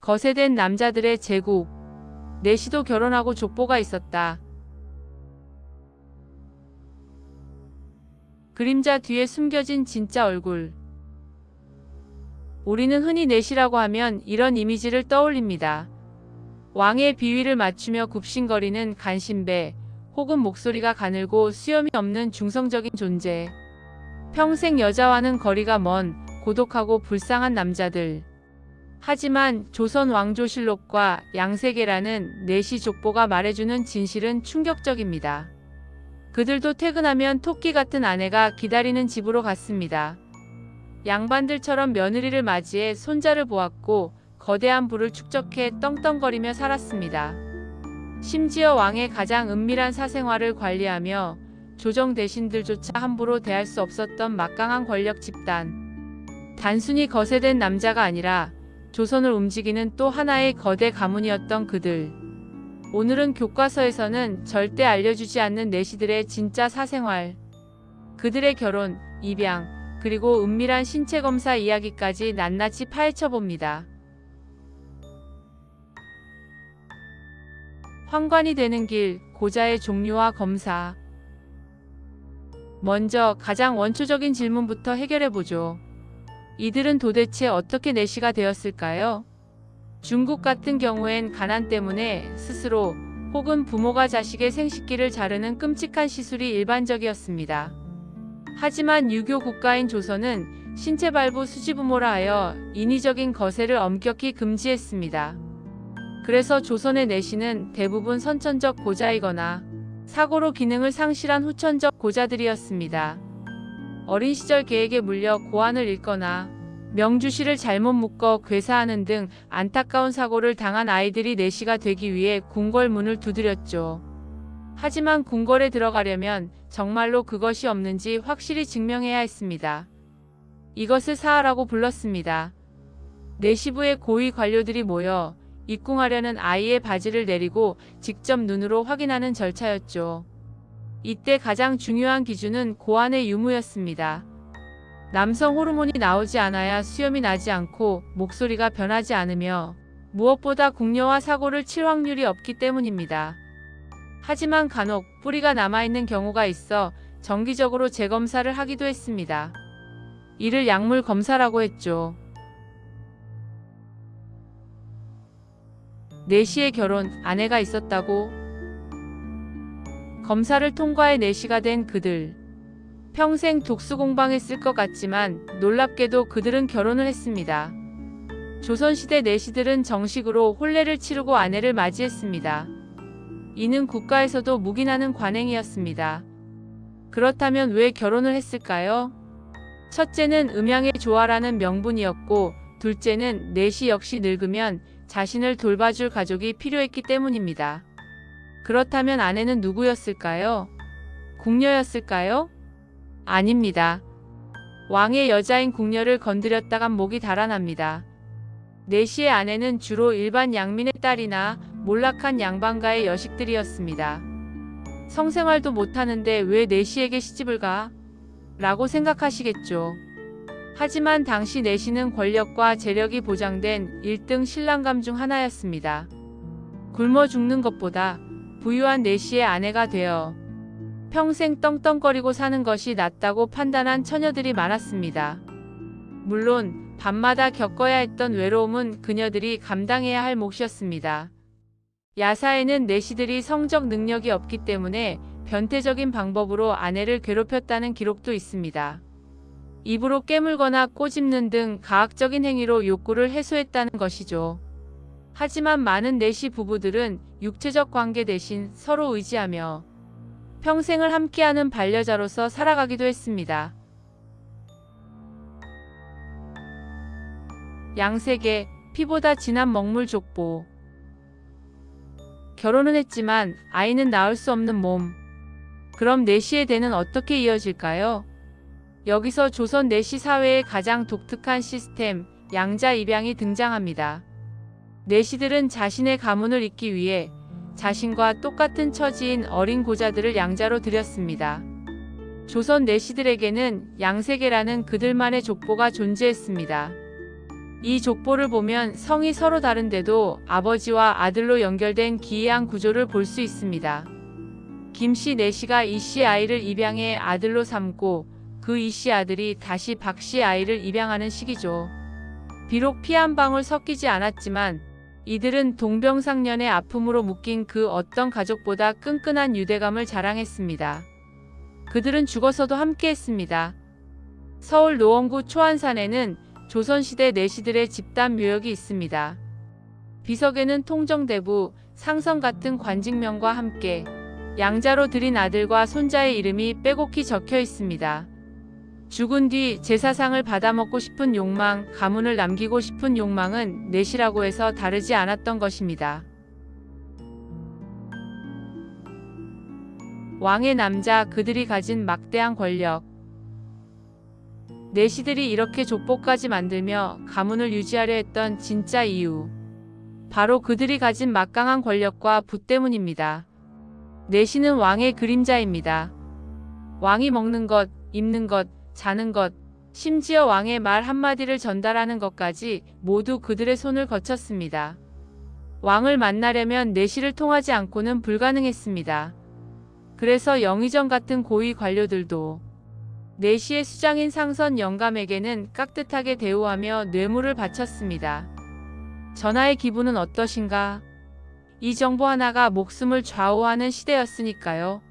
거세된 남자들의 제국. 내시도 결혼하고 족보가 있었다. 그림자 뒤에 숨겨진 진짜 얼굴. 우리는 흔히 내시라고 하면 이런 이미지를 떠올립니다. 왕의 비위를 맞추며 굽신거리는 간신배, 혹은 목소리가 가늘고 수염이 없는 중성적인 존재. 평생 여자와는 거리가 먼 고독하고 불쌍한 남자들. 하지만 조선 왕조실록과 양세계라는 내시 족보가 말해주는 진실은 충격적입니다. 그들도 퇴근하면 토끼 같은 아내가 기다리는 집으로 갔습니다. 양반들처럼 며느리를 맞이해 손자를 보았고 거대한 부를 축적해 떵떵거리며 살았습니다. 심지어 왕의 가장 은밀한 사생활을 관리하며 조정 대신들조차 함부로 대할 수 없었던 막강한 권력 집단. 단순히 거세된 남자가 아니라 조선을 움직이는 또 하나의 거대 가문이었던 그들. 오늘은 교과서에서는 절대 알려주지 않는 내시들의 진짜 사생활, 그들의 결혼, 입양, 그리고 은밀한 신체 검사 이야기까지 낱낱이 파헤쳐봅니다. 황관이 되는 길, 고자의 종류와 검사. 먼저 가장 원초적인 질문부터 해결해보죠. 이들은 도대체 어떻게 내시가 되었을까요? 중국 같은 경우엔 가난 때문에 스스로 혹은 부모가 자식의 생식기를 자르는 끔찍한 시술이 일반적이었습니다. 하지만 유교 국가인 조선은 신체 발부 수지부모라 하여 인위적인 거세를 엄격히 금지했습니다. 그래서 조선의 내시는 대부분 선천적 고자이거나 사고로 기능을 상실한 후천적 고자들이었습니다. 어린 시절 계획에 물려 고환을 잃거나 명주실을 잘못 묶어 괴사하는 등 안타까운 사고를 당한 아이들이 내시가 되기 위해 궁궐문을 두드렸죠. 하지만 궁궐에 들어가려면 정말로 그것이 없는지 확실히 증명해야 했습니다. 이것을 사하라고 불렀습니다. 내시부의 고위 관료들이 모여 입궁하려는 아이의 바지를 내리고 직접 눈으로 확인하는 절차였죠. 이때 가장 중요한 기준은 고환의 유무였습니다. 남성 호르몬이 나오지 않아야 수염이 나지 않고 목소리가 변하지 않으며 무엇보다 궁녀와 사고를 칠 확률이 없기 때문입니다. 하지만 간혹 뿌리가 남아있는 경우가 있어 정기적으로 재검사를 하기도 했습니다. 이를 약물 검사라고 했죠. 내시의 결혼, 아내가 있었다고? 검사를 통과해 내시가 된 그들. 평생 독수공방했을 것 같지만 놀랍게도 그들은 결혼을 했습니다. 조선시대 내시들은 정식으로 혼례를 치르고 아내를 맞이했습니다. 이는 국가에서도 묵인하는 관행이었습니다. 그렇다면 왜 결혼을 했을까요? 첫째는 음양의 조화라는 명분이었고, 둘째는 내시 역시 늙으면 자신을 돌봐줄 가족이 필요했기 때문입니다. 그렇다면 아내는 누구였을까요? 궁녀였을까요? 아닙니다. 왕의 여자인 궁녀를 건드렸다간 목이 달아납니다. 내시의 아내는 주로 일반 양민의 딸이나 몰락한 양반가의 여식들이었습니다. 성생활도 못하는데 왜 내시에게 시집을 가? 라고 생각하시겠죠. 하지만 당시 내시는 권력과 재력이 보장된 1등 신랑감 중 하나였습니다. 굶어 죽는 것보다 부유한 내시의 아내가 되어 평생 떵떵거리고 사는 것이 낫다고 판단한 처녀들이 많았습니다. 물론 밤마다 겪어야 했던 외로움은 그녀들이 감당해야 할 몫이었습니다. 야사에는 내시들이 성적 능력이 없기 때문에 변태적인 방법으로 아내를 괴롭혔다는 기록도 있습니다. 입으로 깨물거나 꼬집는 등 가학적인 행위로 욕구를 해소했다는 것이죠. 하지만 많은 내시 부부들은 육체적 관계 대신 서로 의지하며 평생을 함께하는 반려자로서 살아가기도 했습니다. 양세계, 피보다 진한 먹물 족보. 결혼은 했지만 아이는 낳을 수 없는 몸. 그럼 내시의 대는 어떻게 이어질까요? 여기서 조선 내시 사회의 가장 독특한 시스템, 양자 입양이 등장합니다. 내시들은 자신의 가문을 잇기 위해 자신과 똑같은 처지인 어린 고자들을 양자로 들였습니다. 조선 내시들에게는 양세계라는 그들만의 족보가 존재했습니다. 이 족보를 보면 성이 서로 다른데도 아버지와 아들로 연결된 기이한 구조를 볼 수 있습니다. 김씨 내씨가 이씨 아이를 입양해 아들로 삼고 그 이씨 아들이 다시 박씨 아이를 입양하는 시기죠. 비록 피 한 방울 섞이지 않았지만 이들은 동병상련의 아픔으로 묶인 그 어떤 가족보다 끈끈한 유대감을 자랑했습니다. 그들은 죽어서도 함께했습니다. 서울 노원구 초안산에는 조선시대 내시들의 집단 묘역이 있습니다. 비석에는 통정대부, 상선 같은 관직명과 함께 양자로 들인 아들과 손자의 이름이 빼곡히 적혀 있습니다. 죽은 뒤 제사상을 받아먹고 싶은 욕망, 가문을 남기고 싶은 욕망은 내시라고 해서 다르지 않았던 것입니다. 왕의 남자, 그들이 가진 막대한 권력. 내시들이 이렇게 족보까지 만들며 가문을 유지하려 했던 진짜 이유. 바로 그들이 가진 막강한 권력과 부 때문입니다. 내시는 왕의 그림자입니다. 왕이 먹는 것, 입는 것, 자는 것, 심지어 왕의 말 한마디를 전달하는 것까지 모두 그들의 손을 거쳤습니다. 왕을 만나려면 내시를 통하지 않고는 불가능했습니다. 그래서 영의정 같은 고위 관료들도 내시의 수장인 상선 영감에게는 깍듯하게 대우하며 뇌물을 바쳤습니다. 전하의 기분은 어떠신가? 이 정보 하나가 목숨을 좌우하는 시대였으니까요.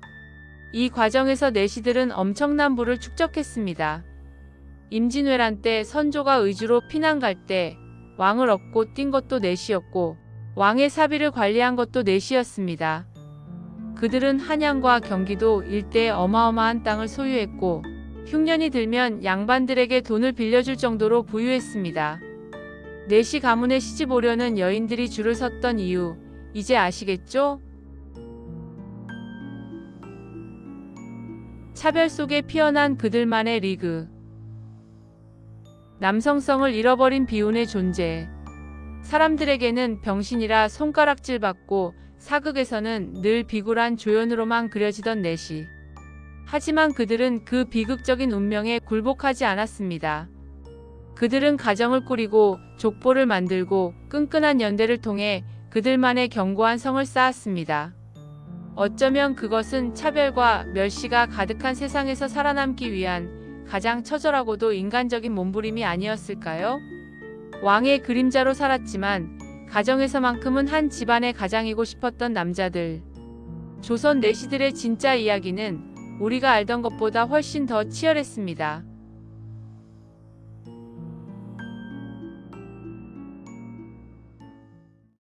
이 과정에서 내시들은 엄청난 부를 축적했습니다. 임진왜란 때 선조가 의주로 피난 갈 때 왕을 업고 뛴 것도 내시였고 왕의 사비를 관리한 것도 내시였습니다. 그들은 한양과 경기도 일대에 어마어마한 땅을 소유했고 흉년이 들면 양반들에게 돈을 빌려줄 정도로 부유했습니다. 내시 가문에 시집 오려는 여인들이 줄을 섰던 이유, 이제 아시겠죠? 차별 속에 피어난 그들만의 리그. 남성성을 잃어버린 비운의 존재. 사람들에게는 병신이라 손가락질받고 사극에서는 늘 비굴한 조연으로만 그려지던 내시. 하지만 그들은 그 비극적인 운명에 굴복하지 않았습니다. 그들은 가정을 꾸리고 족보를 만들고 끈끈한 연대를 통해 그들만의 견고한 성을 쌓았습니다. 어쩌면 그것은 차별과 멸시가 가득한 세상에서 살아남기 위한 가장 처절하고도 인간적인 몸부림이 아니었을까요? 왕의 그림자로 살았지만 가정에서만큼은 한 집안의 가장이고 싶었던 남자들. 조선 내시들의 진짜 이야기는 우리가 알던 것보다 훨씬 더 치열했습니다.